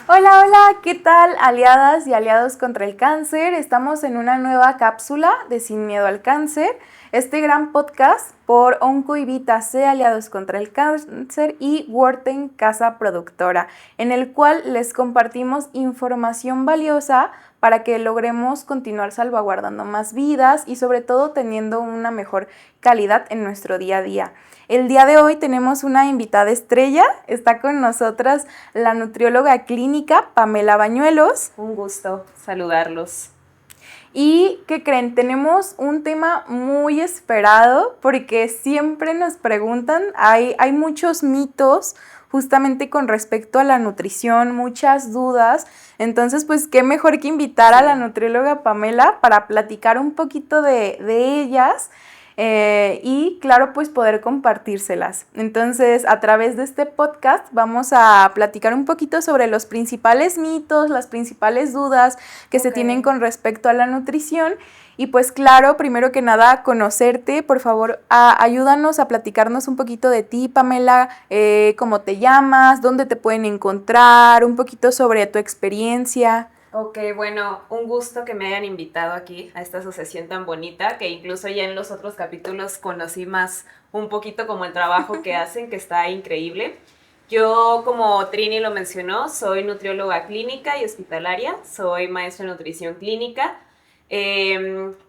Hola, hola, ¿qué tal, aliadas y aliados contra el cáncer? Estamos en una nueva cápsula de Sin Miedo al Cáncer, este gran podcast por Onco y Vita C, Aliados contra el Cáncer, y Worten Casa Productora, en el cual les compartimos información valiosa para que logremos continuar salvaguardando más vidas y sobre todo teniendo una mejor calidad en nuestro día a día. El día de hoy tenemos una invitada estrella, está con nosotras la nutrióloga clínica Pamela Bañuelos. Un gusto saludarlos. ¿Y qué creen? Tenemos un tema muy esperado porque siempre nos preguntan, hay muchos mitos justamente con respecto a la nutrición, muchas dudas. Entonces, pues qué mejor que invitar a la nutrióloga Pamela para platicar un poquito de ellas. Y claro, pues poder compartírselas. Entonces, a través de este podcast vamos a platicar un poquito sobre los principales mitos, las principales dudas que se tienen con respecto a la nutrición. Y pues claro, primero que nada, conocerte, por favor, ayúdanos a platicarnos un poquito de ti, Pamela, cómo te llamas, dónde te pueden encontrar, un poquito sobre tu experiencia. Ok, bueno, un gusto que me hayan invitado aquí a esta asociación tan bonita, que incluso ya en los otros capítulos conocí más un poquito como el trabajo que hacen, que está increíble. Yo, como Trini lo mencionó, soy nutrióloga clínica y hospitalaria, soy maestra de nutrición clínica.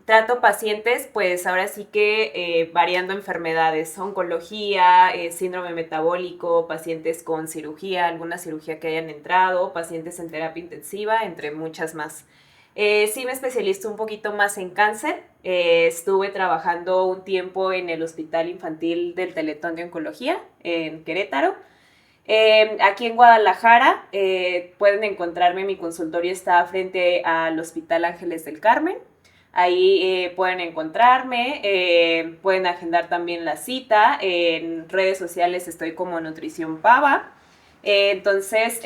Trato pacientes, pues ahora sí que variando enfermedades, oncología, síndrome metabólico, pacientes con cirugía, alguna cirugía que hayan entrado, pacientes en terapia intensiva, entre muchas más. Sí me especializo un poquito más en cáncer. Estuve trabajando un tiempo en el Hospital Infantil del Teletón de Oncología en Querétaro. Aquí en Guadalajara pueden encontrarme, mi consultorio está frente al Hospital Ángeles del Carmen. Ahí pueden encontrarme, pueden agendar también la cita. En redes sociales estoy como Nutrición Pava. Entonces,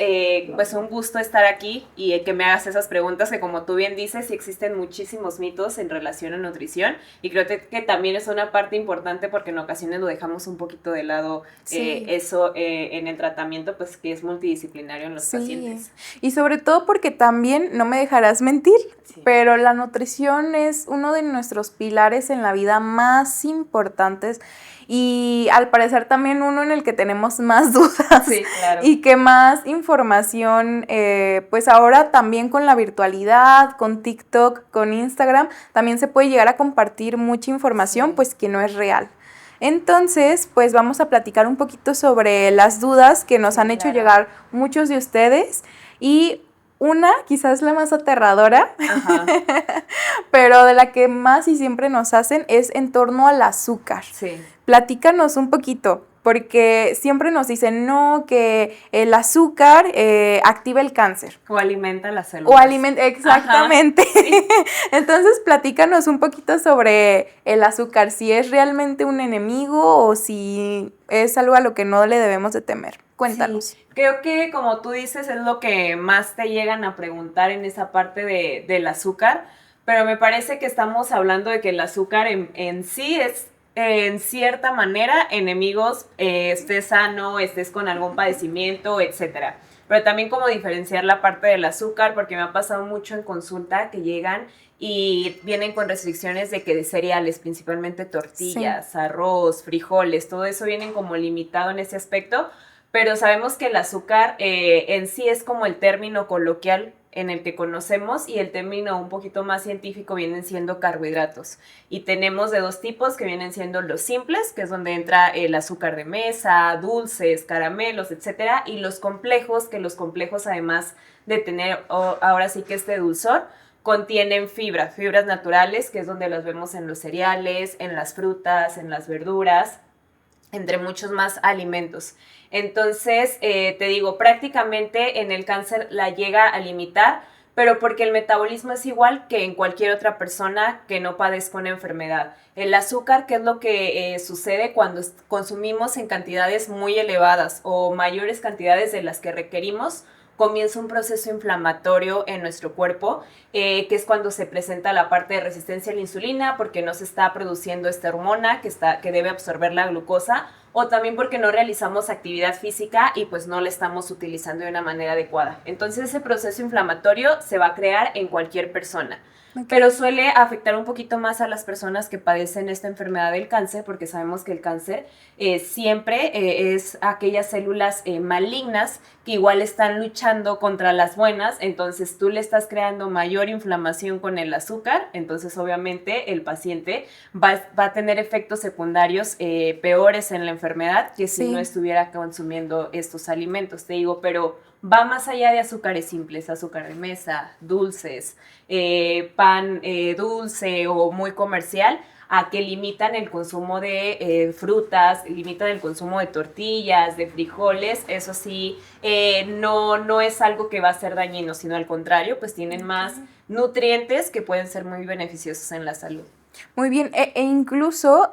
pues un gusto estar aquí y que me hagas esas preguntas que, como tú bien dices, sí existen muchísimos mitos en relación a nutrición, y creo que también es una parte importante porque en ocasiones lo dejamos un poquito de lado. Eso en el tratamiento, pues que es multidisciplinario en los pacientes. Y sobre todo porque también, no me dejarás mentir, pero la nutrición es uno de nuestros pilares en la vida más importantes y al parecer también uno en el que tenemos más dudas. Sí, claro. Y que más información, pues ahora también con la virtualidad, con TikTok, con Instagram, también se puede llegar a compartir mucha información, pues que no es real. Entonces, pues vamos a platicar un poquito sobre las dudas que nos han hecho llegar muchos de ustedes, y una, quizás la más aterradora, pero de la que más y siempre nos hacen, es en torno al azúcar. Sí. Platícanos un poquito, porque siempre nos dicen, no, que el azúcar activa el cáncer. O alimenta las células. Exactamente. Sí. Entonces, platícanos un poquito sobre el azúcar, si es realmente un enemigo o si es algo a lo que no le debemos de temer. Cuéntanos. Sí. Creo que, como tú dices, es lo que más te llegan a preguntar en esa parte del azúcar, pero me parece que estamos hablando de que el azúcar en sí es, en cierta manera, enemigos, estés sano, estés con algún padecimiento, etcétera. Pero también como diferenciar la parte del azúcar, porque me ha pasado mucho en consulta que llegan y vienen con restricciones de que de cereales, principalmente tortillas, arroz, frijoles, todo eso vienen como limitado en ese aspecto. Pero sabemos que el azúcar en sí es como el término coloquial en el que conocemos, y el término un poquito más científico vienen siendo carbohidratos. Y tenemos de dos tipos, que vienen siendo los simples, que es donde entra el azúcar de mesa, dulces, caramelos, etcétera, y los complejos, que los complejos, además de tener ahora sí que este dulzor, contienen fibras naturales, que es donde las vemos en los cereales, en las frutas, en las verduras, entre muchos más alimentos. Entonces, te digo, prácticamente en el cáncer la llega a limitar, pero porque el metabolismo es igual que en cualquier otra persona que no padezca una enfermedad. El azúcar, ¿qué es lo que sucede cuando consumimos en cantidades muy elevadas o mayores cantidades de las que requerimos? Comienza un proceso inflamatorio en nuestro cuerpo, que es cuando se presenta la parte de resistencia a la insulina, porque no se está produciendo esta hormona que debe absorber la glucosa, o también porque no realizamos actividad física y pues no la estamos utilizando de una manera adecuada. Entonces ese proceso inflamatorio se va a crear en cualquier persona. Okay. Pero suele afectar un poquito más a las personas que padecen esta enfermedad del cáncer, porque sabemos que el cáncer siempre es aquellas células malignas que igual están luchando contra las buenas, entonces tú le estás creando mayor inflamación con el azúcar, entonces obviamente el paciente va a tener efectos secundarios peores en la enfermedad que si no estuviera consumiendo estos alimentos, te digo, pero va más allá de azúcares simples, azúcar de mesa, dulces, pan dulce o muy comercial, a que limitan el consumo de frutas, limitan el consumo de tortillas, de frijoles, eso sí, no es algo que va a ser dañino, sino al contrario, pues tienen más nutrientes que pueden ser muy beneficiosos en la salud. Muy bien, e incluso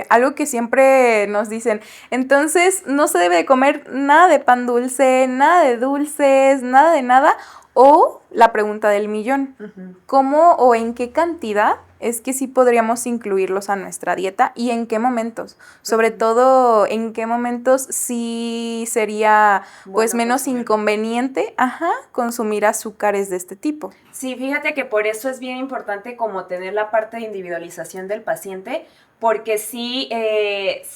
algo que siempre nos dicen, entonces no se debe de comer nada de pan dulce, nada de dulces, nada de nada, o la pregunta del millón, ¿cómo o en qué cantidad es que sí podríamos incluirlos a nuestra dieta y en qué momentos? Sobre todo, en qué momentos sí sería pues menos inconveniente consumir azúcares de este tipo. Sí, fíjate que por eso es bien importante como tener la parte de individualización del paciente, porque sí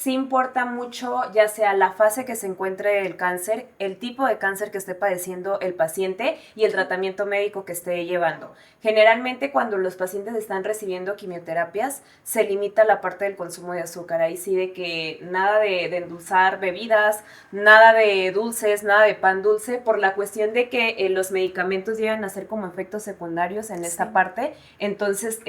importa mucho, ya sea la fase que se encuentre el cáncer, el tipo de cáncer que esté padeciendo el paciente y el tratamiento médico que esté llevando. Generalmente cuando los pacientes están recibiendo quimioterapias, se limita la parte del consumo de azúcar. Ahí sí de que nada de endulzar bebidas, nada de dulces, nada de pan dulce, por la cuestión de que los medicamentos llegan a ser como efectos secundarios en esta parte. Entonces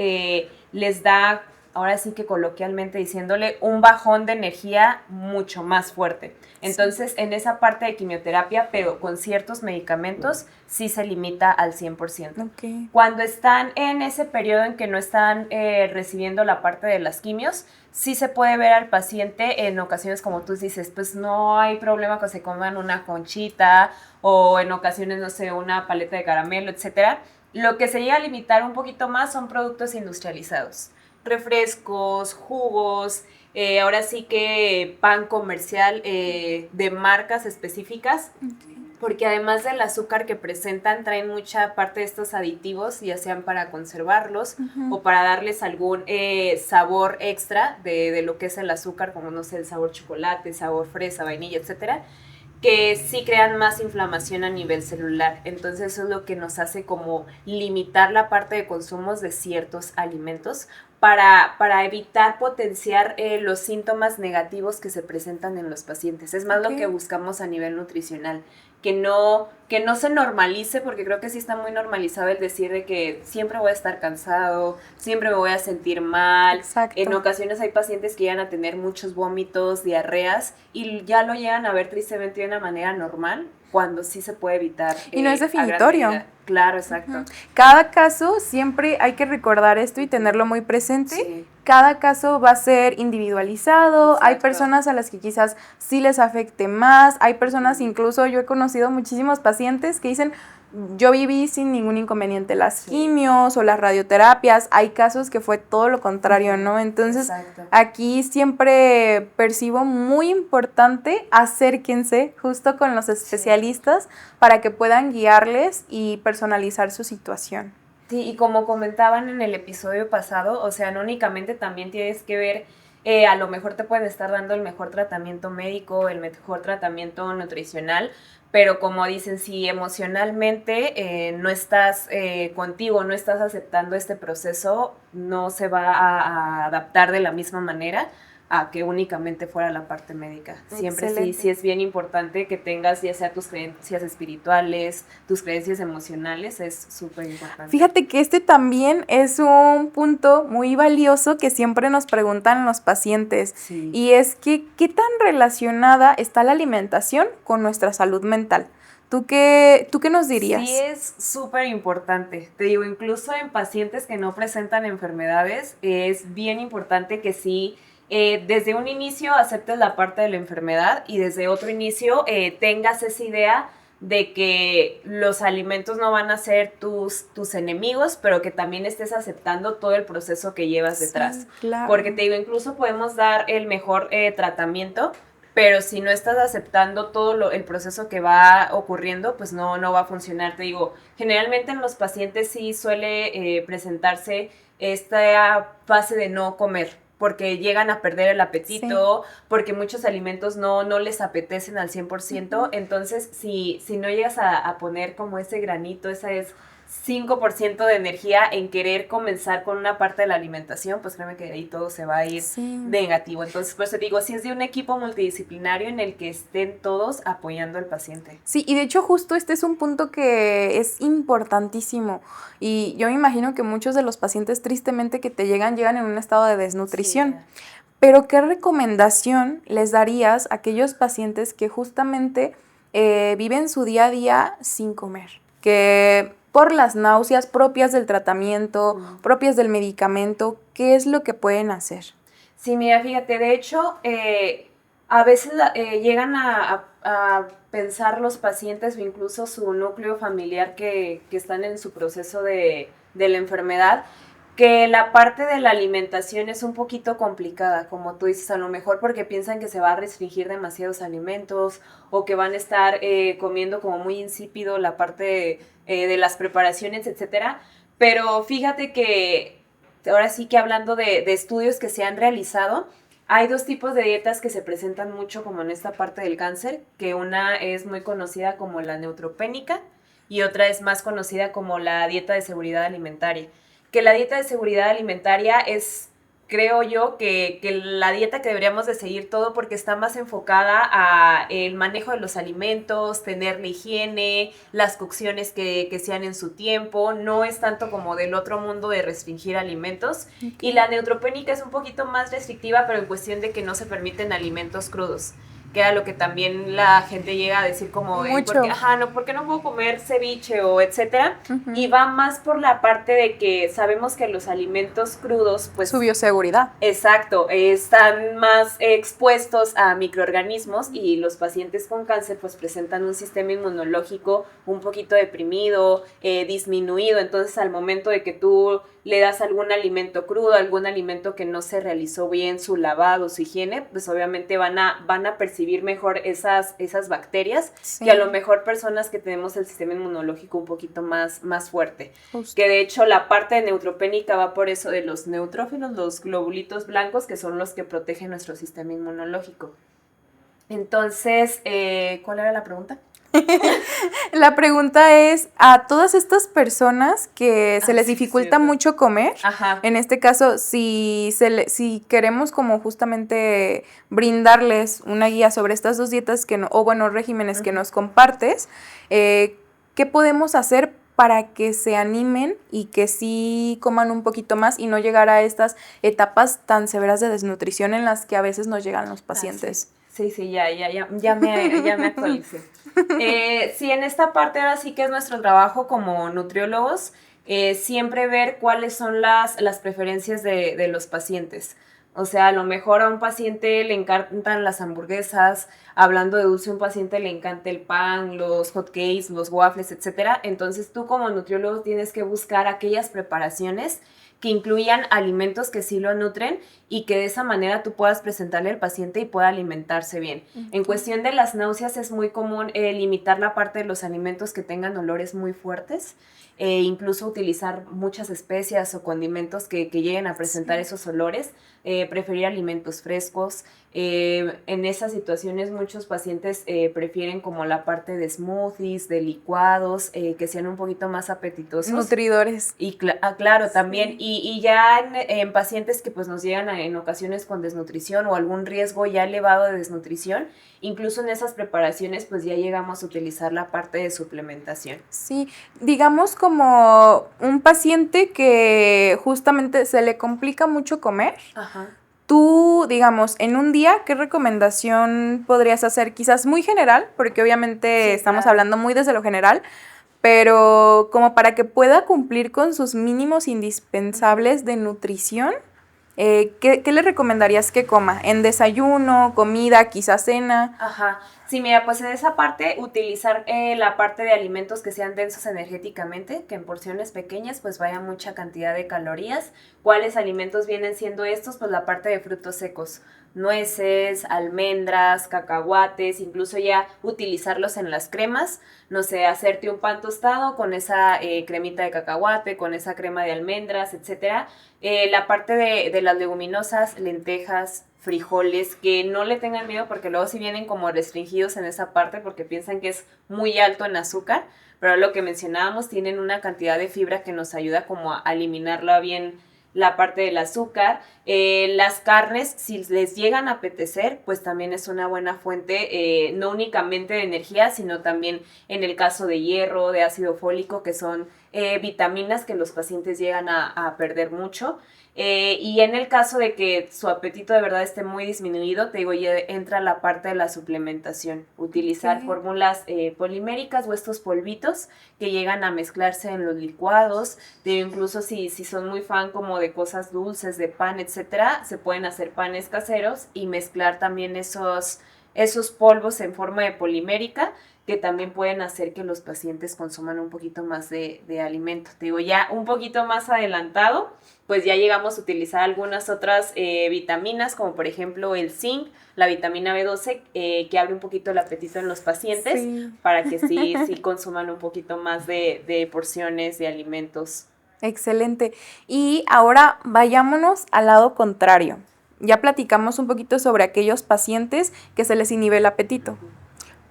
les da, ahora sí que coloquialmente diciéndole, un bajón de energía mucho más fuerte. Entonces, en esa parte de quimioterapia, pero con ciertos medicamentos, sí se limita al 100%. Okay. Cuando están en ese periodo en que no están recibiendo la parte de las quimios, sí se puede ver al paciente en ocasiones, como tú dices, pues no hay problema que se coman una conchita o en ocasiones, no sé, una paleta de caramelo, etcétera. Lo que se llega a limitar un poquito más son productos industrializados. Refrescos, jugos, ahora sí que pan comercial de marcas específicas, porque además del azúcar que presentan, traen mucha parte de estos aditivos, ya sean para conservarlos o para darles algún sabor extra de lo que es el azúcar, como no sé, el sabor chocolate, sabor fresa, vainilla, etcétera, que sí crean más inflamación a nivel celular. Entonces eso es lo que nos hace como limitar la parte de consumos de ciertos alimentos para evitar potenciar los síntomas negativos que se presentan en los pacientes. Es más lo que buscamos a nivel nutricional, que no se normalice, porque creo que sí está muy normalizado el decir de que siempre voy a estar cansado, siempre me voy a sentir mal. Exacto. En ocasiones hay pacientes que llegan a tener muchos vómitos, diarreas, y ya lo llegan a ver tristemente de una manera normal, cuando sí se puede evitar. Y no es definitorio. Claro, exacto. Cada caso, siempre hay que recordar esto y tenerlo muy presente. Sí. Cada caso va a ser individualizado. Exacto. Hay personas a las que quizás sí les afecte más. Hay personas, incluso yo he conocido muchísimos pacientes que dicen, yo viví sin ningún inconveniente las quimios o las radioterapias. Hay casos que fue todo lo contrario, ¿no? Entonces, aquí siempre percibo muy importante, acérquense justo con los especialistas para que puedan guiarles y personalizar su situación. Sí, y como comentaban en el episodio pasado, o sea, no únicamente también tienes que ver, a lo mejor te pueden estar dando el mejor tratamiento médico, el mejor tratamiento nutricional, pero como dicen, si emocionalmente no estás contigo, no estás aceptando este proceso, no se va a adaptar de la misma manera a que únicamente fuera la parte médica. Siempre sí es bien importante que tengas ya sea tus creencias espirituales, tus creencias emocionales, es súper importante. Fíjate que este también es un punto muy valioso que siempre nos preguntan los pacientes, y es que ¿qué tan relacionada está la alimentación con nuestra salud mental? ¿Tú qué nos dirías? Sí, es súper importante. Te digo, incluso en pacientes que no presentan enfermedades, es bien importante que sí, desde un inicio aceptes la parte de la enfermedad y desde otro inicio tengas esa idea de que los alimentos no van a ser tus enemigos, pero que también estés aceptando todo el proceso que llevas detrás. Sí, claro. Porque te digo, incluso podemos dar el mejor tratamiento, pero si no estás aceptando todo el proceso que va ocurriendo, pues no va a funcionar. Te digo, generalmente en los pacientes sí suele presentarse esta fase de no comer, porque llegan a perder el apetito, sí, porque muchos alimentos no les apetecen al 100%, entonces si no llegas a poner como ese granito, esa es 5% de energía en querer comenzar con una parte de la alimentación, pues créeme que ahí todo se va a ir negativo. Entonces, pues te digo, sí es de un equipo multidisciplinario en el que estén todos apoyando al paciente. Sí, y de hecho justo este es un punto que es importantísimo, y yo me imagino que muchos de los pacientes tristemente que te llegan en un estado de desnutrición. Sí. Pero ¿qué recomendación les darías a aquellos pacientes que justamente viven su día a día sin comer? Que por las náuseas propias del tratamiento, propias del medicamento, ¿qué es lo que pueden hacer? Sí, mira, fíjate, de hecho, a veces llegan a pensar los pacientes o incluso su núcleo familiar que están en su proceso de la enfermedad, que la parte de la alimentación es un poquito complicada, como tú dices, a lo mejor porque piensan que se va a restringir demasiados alimentos o que van a estar comiendo como muy insípido la parte de las preparaciones, etcétera. Pero fíjate que ahora sí que hablando de estudios que se han realizado, hay dos tipos de dietas que se presentan mucho como en esta parte del cáncer, que una es muy conocida como la neutropénica y otra es más conocida como la dieta de seguridad alimentaria. Que la dieta de seguridad alimentaria es, creo yo, que la dieta que deberíamos de seguir todo porque está más enfocada a el manejo de los alimentos, tener la higiene, las cocciones que sean en su tiempo, no es tanto como del otro mundo de restringir alimentos. Okay. Y la neutropénica es un poquito más restrictiva, pero en cuestión de que no se permiten alimentos crudos, que era lo que también la gente llega a decir como, ¿por qué no puedo comer ceviche o etcétera? Uh-huh. Y va más por la parte de que sabemos que los alimentos crudos, pues... Su bioseguridad. Exacto, están más expuestos a microorganismos y los pacientes con cáncer pues presentan un sistema inmunológico un poquito deprimido, disminuido, entonces al momento de que tú le das algún alimento crudo, algún alimento que no se realizó bien su lavado, su higiene, pues obviamente van a percibir mejor esas bacterias, sí, que a lo mejor personas que tenemos el sistema inmunológico un poquito más fuerte. Justo. Que de hecho la parte de neutropénica va por eso de los neutrófilos, los globulitos blancos, que son los que protegen nuestro sistema inmunológico. Entonces, ¿cuál era la pregunta? La pregunta es, a todas estas personas que se les dificulta mucho comer, ajá, en este caso, si queremos como justamente brindarles una guía sobre estas dos dietas regímenes, uh-huh, que nos compartes, ¿qué podemos hacer para que se animen y que sí coman un poquito más y no llegar a estas etapas tan severas de desnutrición en las que a veces nos llegan los pacientes? Sí, ya me actualicé. Sí, en esta parte ahora sí que es nuestro trabajo como nutriólogos, siempre ver cuáles son las preferencias de los pacientes. O sea, a lo mejor a un paciente le encantan las hamburguesas, hablando de dulce, a un paciente le encanta el pan, los hotcakes, los waffles, etcétera. Entonces tú como nutriólogo tienes que buscar aquellas preparaciones que incluyan alimentos que sí lo nutren y que de esa manera tú puedas presentarle al paciente y pueda alimentarse bien. Uh-huh. En cuestión de las náuseas es muy común limitar la parte de los alimentos que tengan olores muy fuertes, incluso utilizar muchas especias o condimentos que lleguen a presentar, sí, esos olores, preferir alimentos frescos. En esas situaciones muchos pacientes prefieren como la parte de smoothies, de licuados, que sean un poquito más apetitosos. Nutridores. Y claro, sí, también. Y ya en pacientes que pues nos llegan en ocasiones con desnutrición o algún riesgo ya elevado de desnutrición, incluso en esas preparaciones pues ya llegamos a utilizar la parte de suplementación. Sí, digamos como un paciente que justamente se le complica mucho comer. Ajá. Tú, digamos, en un día, ¿qué recomendación podrías hacer? Quizás muy general, porque obviamente sí, estamos hablando muy desde lo general, pero como para que pueda cumplir con sus mínimos indispensables de nutrición, ¿qué le recomendarías que coma? ¿En desayuno, comida, quizás cena? Ajá. Sí, mira, pues en esa parte utilizar la parte de alimentos que sean densos energéticamente, que en porciones pequeñas pues vaya mucha cantidad de calorías. ¿Cuáles alimentos vienen siendo estos? Pues la parte de frutos secos, nueces, almendras, cacahuates, incluso ya utilizarlos en las cremas, no sé, hacerte un pan tostado con esa cremita de cacahuate, con esa crema de almendras, etcétera. La parte de las leguminosas, lentejas, frijoles, que no le tengan miedo porque luego sí vienen como restringidos en esa parte porque piensan que es muy alto en azúcar, pero lo que mencionábamos, tienen una cantidad de fibra que nos ayuda como a eliminarla bien la parte del azúcar. Las carnes, si les llegan a apetecer, pues también es una buena fuente, no únicamente de energía, sino también en el caso de hierro, de ácido fólico, que son vitaminas que los pacientes llegan a perder mucho. Y en el caso de que su apetito de verdad esté muy disminuido, te digo, ya entra la parte de la suplementación. Utilizar fórmulas poliméricas o estos polvitos que llegan a mezclarse en los licuados. Incluso si son muy fan como de cosas dulces, de pan, etcétera, se pueden hacer panes caseros y mezclar también esos polvos en forma de polimérica, que también pueden hacer que los pacientes consuman un poquito más de alimento. Te digo, ya un poquito más adelantado, pues ya llegamos a utilizar algunas otras vitaminas, como por ejemplo el zinc, la vitamina B12, que abre un poquito el apetito en los pacientes, para que sí consuman un poquito más de porciones de alimentos. Excelente. Y ahora vayámonos al lado contrario. Ya platicamos un poquito sobre aquellos pacientes que se les inhibe el apetito.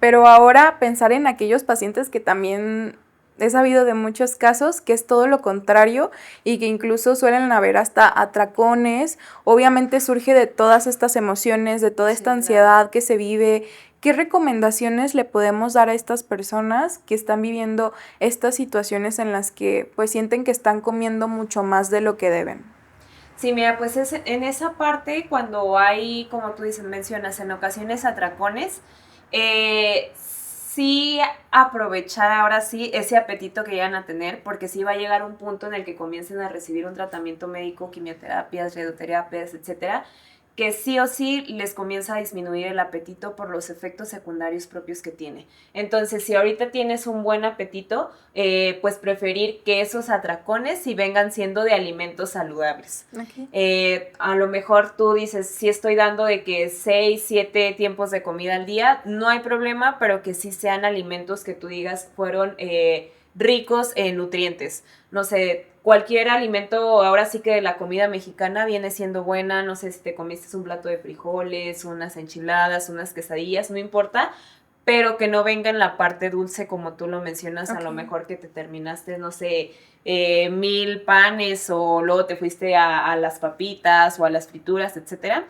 Pero ahora pensar en aquellos pacientes que también he sabido de muchos casos que es todo lo contrario y que incluso suelen haber hasta atracones. Obviamente surge de todas estas emociones, de toda esta ansiedad que se vive. ¿Qué recomendaciones le podemos dar a estas personas que están viviendo estas situaciones en las que pues sienten que están comiendo mucho más de lo que deben? Sí, mira, pues en esa parte, cuando hay, como tú dices, mencionas, en ocasiones atracones, sí aprovechar ahora sí ese apetito que llegan a tener, porque sí va a llegar un punto en el que comiencen a recibir un tratamiento médico, quimioterapias, radioterapias, etcétera, que sí o sí les comienza a disminuir el apetito por los efectos secundarios propios que tiene. Entonces, si ahorita tienes un buen apetito, pues preferir que esos atracones sí vengan siendo de alimentos saludables. Okay. A lo mejor tú dices, sí estoy dando de que 6, 7 tiempos de comida al día, no hay problema, pero que sí sean alimentos que tú digas fueron ricos en nutrientes. No sé, cualquier alimento, ahora sí que la comida mexicana viene siendo buena, no sé si te comiste un plato de frijoles, unas enchiladas, unas quesadillas, no importa, pero que no venga en la parte dulce como tú lo mencionas. Okay. A lo mejor que te terminaste, no sé, 1000 panes o luego te fuiste a las papitas o a las frituras, etcétera.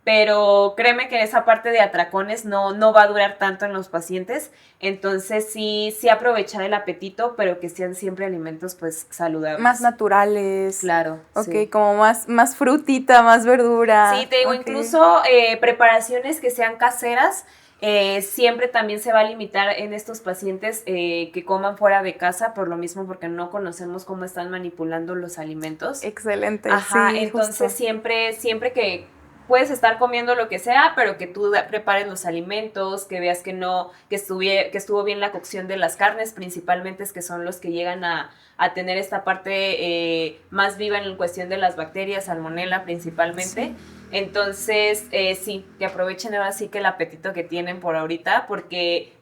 Pero créeme que esa parte de atracones no va a durar tanto en los pacientes, entonces sí aprovechar el apetito, pero que sean siempre alimentos pues saludables. Más naturales. Claro. Ok, sí. Como más frutita, más verdura. Sí, te digo, okay. Incluso preparaciones que sean caseras, siempre también se va a limitar en estos pacientes que coman fuera de casa, por lo mismo porque no conocemos cómo están manipulando los alimentos. Excelente. Ajá, sí, entonces justo. siempre que puedes estar comiendo lo que sea, pero que tú prepares los alimentos, que veas que estuvo bien la cocción de las carnes, principalmente, es que son los que llegan a tener esta parte más viva en cuestión de las bacterias, salmonela principalmente. Sí. Entonces, sí, que aprovechen ahora sí que el apetito que tienen por ahorita, porque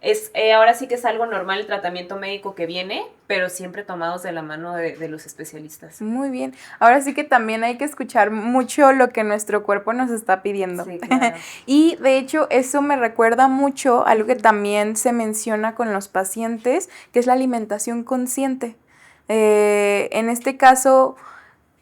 ahora sí que es algo normal el tratamiento médico que viene, pero siempre tomados de la mano de los especialistas. Muy bien. Ahora sí que también hay que escuchar mucho lo que nuestro cuerpo nos está pidiendo. Sí, claro. Y de hecho, eso me recuerda mucho a algo que también se menciona con los pacientes, que es la alimentación consciente. En este caso,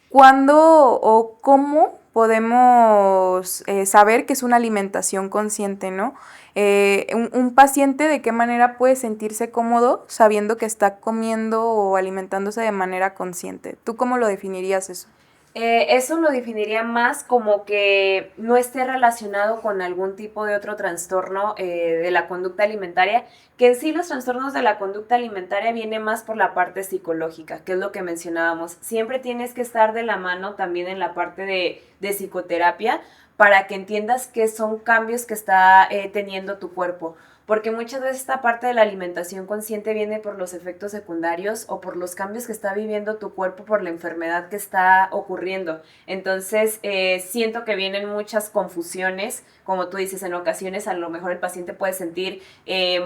¿cuándo o cómo podemos saber que es una alimentación consciente, ¿no? Un paciente, ¿de qué manera puede sentirse cómodo sabiendo que está comiendo o alimentándose de manera consciente? ¿Tú cómo lo definirías eso? Eso lo definiría más como que no esté relacionado con algún tipo de otro trastorno de la conducta alimentaria, que en sí los trastornos de la conducta alimentaria vienen más por la parte psicológica, que es lo que mencionábamos. Siempre tienes que estar de la mano también en la parte de psicoterapia para que entiendas qué son cambios que está teniendo tu cuerpo. Porque muchas veces esta parte de la alimentación consciente viene por los efectos secundarios o por los cambios que está viviendo tu cuerpo por la enfermedad que está ocurriendo. Entonces, siento que vienen muchas confusiones, como tú dices, en ocasiones a lo mejor el paciente puede sentir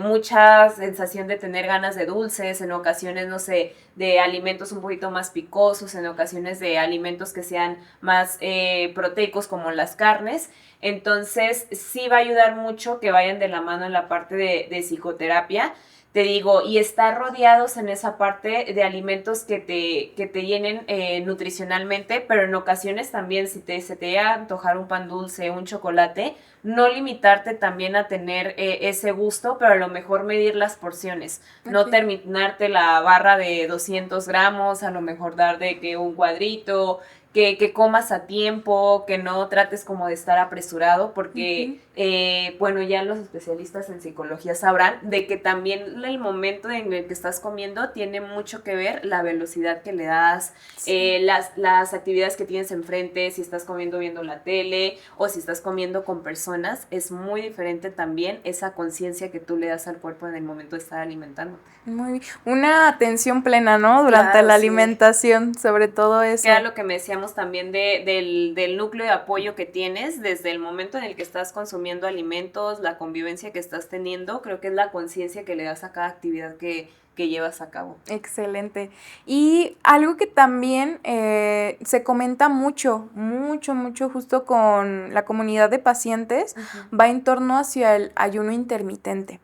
mucha sensación de tener ganas de dulces, en ocasiones, no sé, de alimentos un poquito más picosos, en ocasiones de alimentos que sean más proteicos como las carnes. Entonces, sí va a ayudar mucho que vayan de la mano en la parte de psicoterapia. Te digo, y estar rodeados en esa parte de alimentos que te llenen nutricionalmente, pero en ocasiones también si se te llega a antojar un pan dulce, un chocolate, no limitarte también a tener ese gusto, pero a lo mejor medir las porciones. Okay. No terminarte la barra de 200 gramos, a lo mejor dar de que un cuadrito, que comas a tiempo, que no trates como de estar apresurado, porque, bueno, ya los especialistas en psicología sabrán de que también el momento en el que estás comiendo tiene mucho que ver la velocidad que le das, sí. Las actividades que tienes enfrente, si estás comiendo viendo la tele o si estás comiendo con personas, es muy diferente también esa conciencia que tú le das al cuerpo en el momento de estar alimentándote. Muy bien. Una atención plena, ¿no? Durante claro, la alimentación, sí. Sobre todo eso. Que era lo que me decíamos también del núcleo de apoyo que tienes desde el momento en el que estás consumiendo alimentos, la convivencia que estás teniendo, creo que es la conciencia que le das a cada actividad que llevas a cabo. Excelente. Y algo que también se comenta mucho justo con la comunidad de pacientes, va en torno hacia el ayuno intermitente.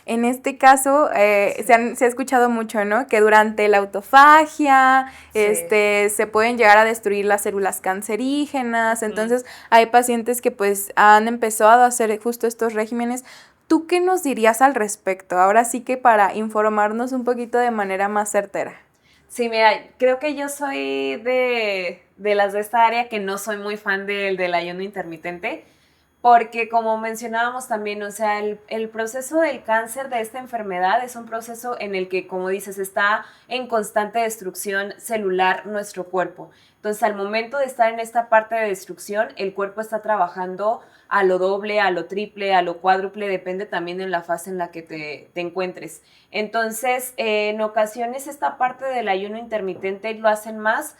En este caso, sí. se ha escuchado mucho, ¿no? Que durante la autofagia, sí. Se pueden llegar a destruir las células cancerígenas. Entonces, hay pacientes que pues han empezado a hacer justo estos regímenes. ¿Tú qué nos dirías al respecto? Ahora sí que para informarnos un poquito de manera más certera. Sí, mira, creo que yo soy de las de esta área que no soy muy fan del ayuno intermitente. Porque como mencionábamos también, o sea, el proceso del cáncer de esta enfermedad es un proceso en el que, como dices, está en constante destrucción celular nuestro cuerpo. Entonces, al momento de estar en esta parte de destrucción, el cuerpo está trabajando a lo doble, a lo triple, a lo cuádruple, depende también en la fase en la que te encuentres. Entonces, en ocasiones esta parte del ayuno intermitente lo hacen más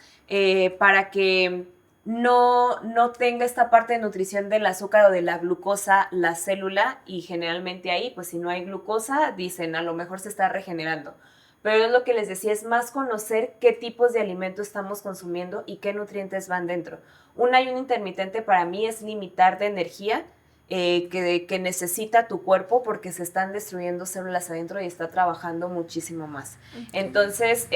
para que no tenga esta parte de nutrición del azúcar o de la glucosa la célula, y generalmente ahí, pues si no hay glucosa, dicen a lo mejor se está regenerando. Pero es lo que les decía, es más conocer qué tipos de alimentos estamos consumiendo y qué nutrientes van dentro. Un ayuno intermitente para mí es limitar de energía que necesita tu cuerpo porque se están destruyendo células adentro y está trabajando muchísimo más. Entonces,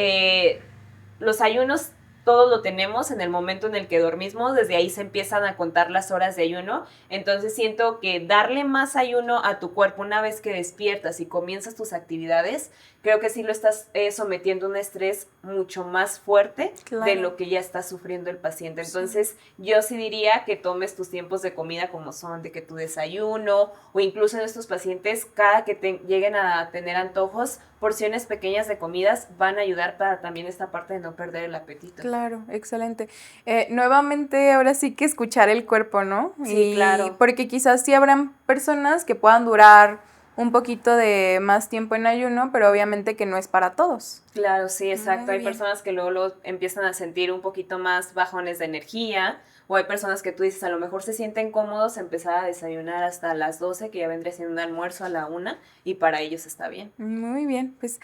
los ayunos todos lo tenemos en el momento en el que dormimos, desde ahí se empiezan a contar las horas de ayuno. Entonces siento que darle más ayuno a tu cuerpo una vez que despiertas y comienzas tus actividades, creo que sí lo estás sometiendo a un estrés mucho más fuerte, claro, de lo que ya está sufriendo el paciente. Entonces, sí, yo sí diría que tomes tus tiempos de comida como son, de que tu desayuno, o incluso en estos pacientes, cada que lleguen a tener antojos, porciones pequeñas de comidas van a ayudar para también esta parte de no perder el apetito. Claro, excelente. Nuevamente, ahora sí que escuchar el cuerpo, ¿no? Sí, claro. Porque quizás sí habrán personas que puedan durar un poquito de más tiempo en ayuno, pero obviamente que no es para todos. Claro, sí, exacto. Hay personas que luego empiezan a sentir un poquito más bajones de energía, o hay personas que tú dices, a lo mejor se sienten cómodos empezar a desayunar hasta las 12, que ya vendría siendo un almuerzo a la 1, y para ellos está bien. Muy bien, pues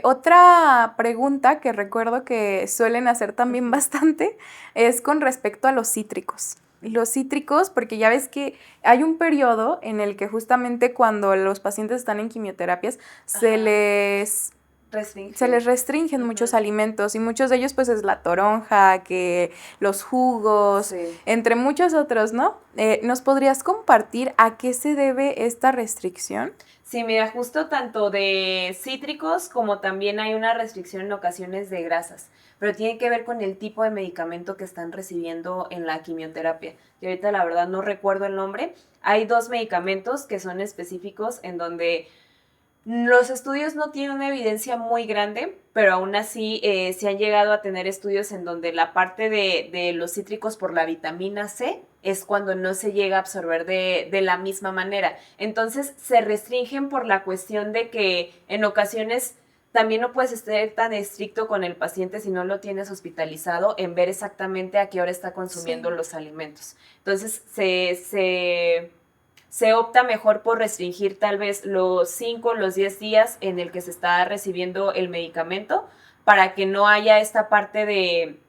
otra pregunta que recuerdo que suelen hacer también bastante es con respecto a los cítricos. Los cítricos, porque ya ves que hay un periodo en el que justamente cuando los pacientes están en quimioterapias, se les se les restringen muchos alimentos y muchos de ellos pues es la toronja, que los jugos, entre muchos otros, ¿no? ¿Nos podrías compartir a qué se debe esta restricción? Sí, mira, justo tanto de cítricos como también hay una restricción en ocasiones de grasas, pero tiene que ver con el tipo de medicamento que están recibiendo en la quimioterapia. Y ahorita la verdad no recuerdo el nombre. Hay 2 medicamentos que son específicos en donde los estudios no tienen una evidencia muy grande, pero aún así se han llegado a tener estudios en donde la parte de los cítricos por la vitamina C es cuando no se llega a absorber de la misma manera. Entonces se restringen por la cuestión de que en ocasiones también no puedes estar tan estricto con el paciente si no lo tienes hospitalizado en ver exactamente a qué hora está consumiendo los alimentos. Entonces se opta mejor por restringir tal vez los 5, los 10 días en el que se está recibiendo el medicamento para que no haya esta parte de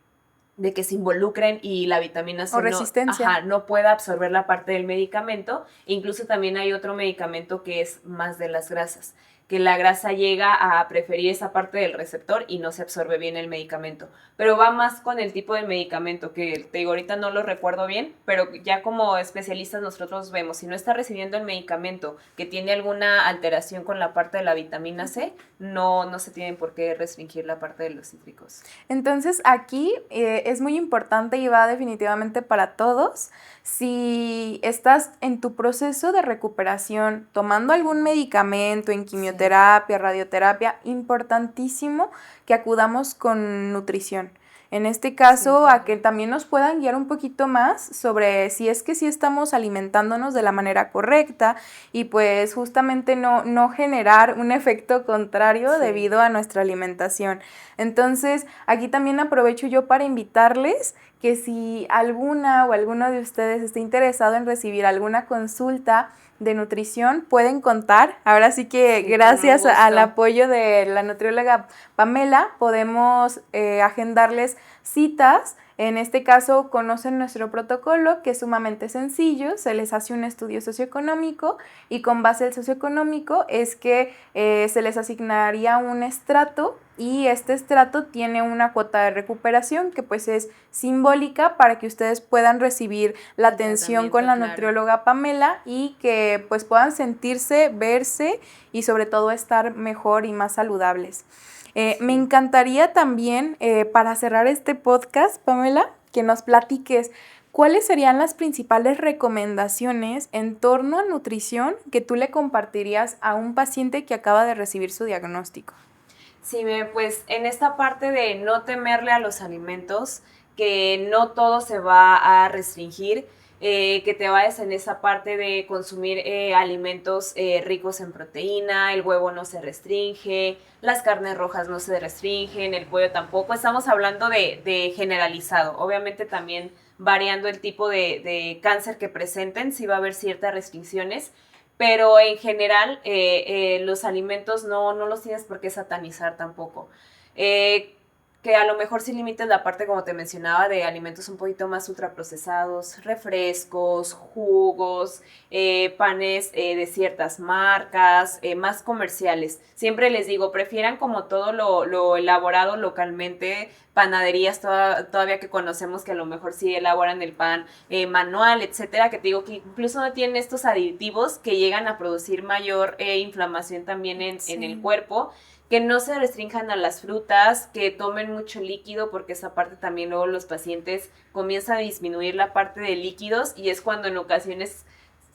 que se involucren y la vitamina C o resistencia. No pueda absorber la parte del medicamento. Incluso también hay otro medicamento que es más de las grasas, que la grasa llega a preferir esa parte del receptor y no se absorbe bien el medicamento. Pero va más con el tipo de medicamento, que te digo, ahorita no lo recuerdo bien, pero ya como especialistas nosotros vemos, si no está recibiendo el medicamento que tiene alguna alteración con la parte de la vitamina C, no se tienen por qué restringir la parte de los cítricos. Entonces aquí es muy importante y va definitivamente para todos. Si estás en tu proceso de recuperación tomando algún medicamento en quimioterapia, radioterapia, importantísimo que acudamos con nutrición. En este caso, a que también nos puedan guiar un poquito más sobre si es que sí estamos alimentándonos de la manera correcta y pues justamente no generar un efecto contrario debido a nuestra alimentación. Entonces, aquí también aprovecho yo para invitarles que si alguna o alguno de ustedes está interesado en recibir alguna consulta de nutrición, pueden contar. Ahora sí que gracias al apoyo de la nutrióloga Pamela podemos agendarles citas. En este caso conocen nuestro protocolo, que es sumamente sencillo. Se les hace un estudio socioeconómico y con base al socioeconómico es que se les asignaría un estrato y este estrato tiene una cuota de recuperación que pues es simbólica para que ustedes puedan recibir la atención con la nutrióloga Pamela y que pues puedan sentirse, verse y sobre todo estar mejor y más saludables. Me encantaría también, para cerrar este podcast, Pamela, que nos platiques cuáles serían las principales recomendaciones en torno a nutrición que tú le compartirías a un paciente que acaba de recibir su diagnóstico. Sí, pues en esta parte de no temerle a los alimentos, que no todo se va a restringir, que te vayas en esa parte de consumir alimentos ricos en proteína, el huevo no se restringe, las carnes rojas no se restringen, el pollo tampoco. Estamos hablando de generalizado. Obviamente también variando el tipo de cáncer que presenten, sí va a haber ciertas restricciones, pero en general los alimentos no los tienes por qué satanizar tampoco. Que a lo mejor sí limites la parte, como te mencionaba, de alimentos un poquito más ultraprocesados, refrescos, jugos, panes de ciertas marcas, más comerciales. Siempre les digo, prefieran como todo lo elaborado localmente, panaderías todavía que conocemos que a lo mejor sí elaboran el pan manual, etcétera, que te digo que incluso no tienen estos aditivos que llegan a producir mayor inflamación también en el cuerpo. Que no se restrinjan a las frutas, que tomen mucho líquido, porque esa parte también luego los pacientes comienzan a disminuir la parte de líquidos y es cuando en ocasiones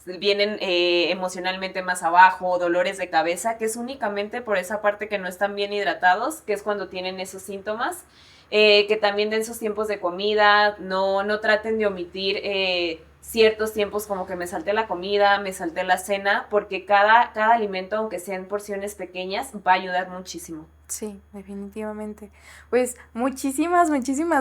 vienen emocionalmente más abajo, dolores de cabeza, que es únicamente por esa parte que no están bien hidratados, que es cuando tienen esos síntomas. Que también den sus tiempos de comida, no traten de omitir ciertos tiempos como que me salté la comida, me salté la cena, porque cada alimento, aunque sean porciones pequeñas, va a ayudar muchísimo. Sí, definitivamente. Pues muchísimas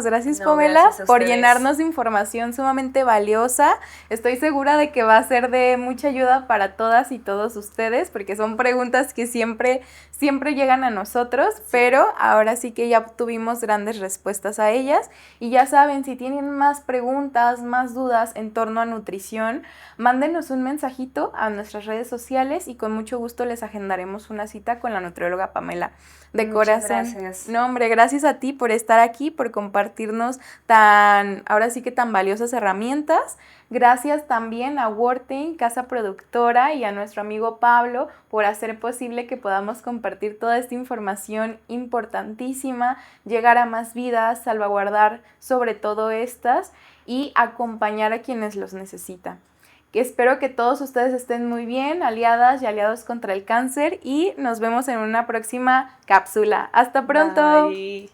gracias, Pamela, por llenarnos de información sumamente valiosa. Estoy segura de que va a ser de mucha ayuda para todas y todos ustedes, porque son preguntas que siempre llegan a nosotros, pero ahora sí que ya tuvimos grandes respuestas a ellas. Y ya saben, si tienen más preguntas, más dudas en torno a nutrición, mándenos un mensajito a nuestras redes sociales y con mucho gusto les agendaremos una cita con la nutrióloga Pamela. De Muchas corazón. gracias. No, hombre, gracias a ti por estar aquí, por compartirnos ahora sí que tan valiosas herramientas. Gracias también a Worten, casa productora, y a nuestro amigo Pablo por hacer posible que podamos compartir toda esta información importantísima, llegar a más vidas, salvaguardar sobre todo estas y acompañar a quienes los necesitan. Espero que todos ustedes estén muy bien, aliadas y aliados contra el cáncer, y nos vemos en una próxima cápsula. ¡Hasta pronto! Bye.